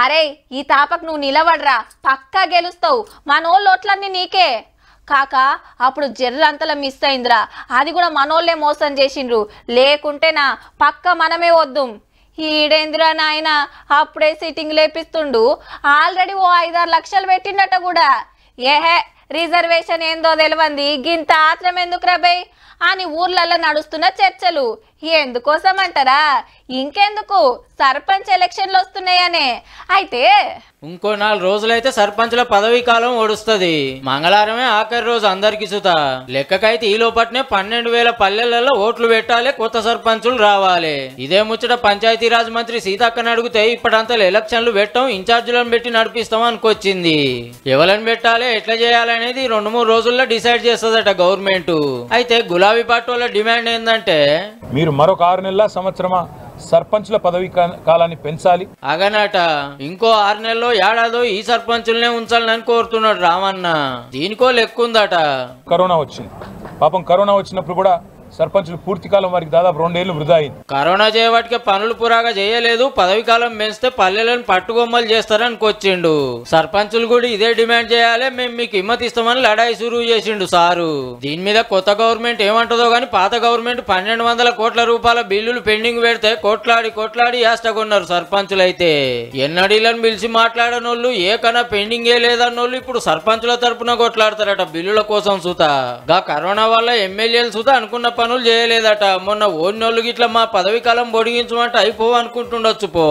అరే ఈ తాపకు నువ్వు నిలబడరా, పక్కా గెలుస్తావు, మనోళ్ళు ఓట్లన్నీ నీకే. కాక అప్పుడు జర్రంతలా మిస్ అయిందిరా, అది కూడా మనోళ్ళే మోసం చేసిండ్రు, లేకుంటేనా పక్క మనమే వద్దుం. ఈడేంద్రా నాయన అప్పుడే సిట్టింగ్ లేపిస్తుండు, ఆల్రెడీ ఓ 5-6 లక్షలు పెట్టిండట కూడా. ఏహే రిజర్వేషన్ ఏందో తెలియంది గింత ఆత్రం ఎందుకు రాబోయ్ అని ఊర్లలో నడుస్తున్న చర్చలు. ఎందుకోసం అంటారా, ఇంకెందుకు సర్పంచ్ ఎలక్షన్లు వస్తున్నాయనే. అయితే ఇంకో 4 రోజులైతే సర్పంచుల పదవీ కాలం ఓడుస్తుంది. మంగళవారమే ఆఖరి రోజు అందరికి సుత. లెక్కకైతే ఈ లోపట్నే 12,000 పల్లెలలో ఓట్లు పెట్టాలి, కొత్త సర్పంచులు రావాలి. ఇదే ముచ్చట పంచాయతీరాజ్ మంత్రి సీతక్కని అడిగితే ఇప్పటింతా ఎలక్షన్లు పెట్టాం, ఇన్ఛార్జీలను పెట్టి నడిపిస్తాం అనుకొచ్చింది. ఎవరిని పెట్టాలి, ఎట్లా చేయాలనేది 2-3 రోజుల్లో డిసైడ్ చేస్తుందట గవర్నమెంట్. అయితే గులాబీ పార్టీ వాళ్ళ డిమాండ్ ఏంటంటే మీరు మరొక 6 నెలల సంవత్సరమా సర్పంచుల పదవి కాలాన్ని పెంచాలి. అగనట ఇంకో 6 నెలల్లో ఏడాదో ఈ సర్పంచులనే ఉంచాలని కోరుతున్నాడు రామన్న. దీనికో లెక్కుందట. కరోనా వచ్చింది, పాపం కరోనా వచ్చినప్పుడు కూడా సర్పంచులు పూర్తి కాలం వారికి దాదాపు 2 ఏళ్లు వృధా అయింది. కరోనా చేయబట్టికే పనులు పురాగా చేయలేదు, పదవి కాలం పెంచితే పల్లెలను పట్టుగొమ్మలు చేస్తారనుకొచ్చిండు. సర్పంచులు కూడా ఇదే డిమాండ్ చేయాలి, మేము మీకు హిమ్మతి ఇస్తామని లడాయి సురువు చేసిండు సారు. దీని మీద కొత్త గవర్నమెంట్ ఏమంటుందో గానీ పాత గవర్నమెంట్ 1200 కోట్ల రూపాయల బిల్లులు పెండింగ్ పెడితే కొట్లాడి యాస్టగొన్నారు సర్పంచులు. అయితే ఎన్నడీలను పిలిచి మాట్లాడనోళ్ళు, ఏకన్నా పెండింగే లేదన్నోళ్ళు ఇప్పుడు సర్పంచుల తరపున కొట్లాడతారట బిల్లుల కోసం సుత. గా కరోనా వల్ల ఎమ్మెల్యేలు సుత అనుకున్న పనులు చేయలేదట. మొన్న ఓడినోళ్ళు గిట్లా మా పదవి కాలం పొడిగించమంటే అయిపో అనుకుంటుండొచ్చు పో.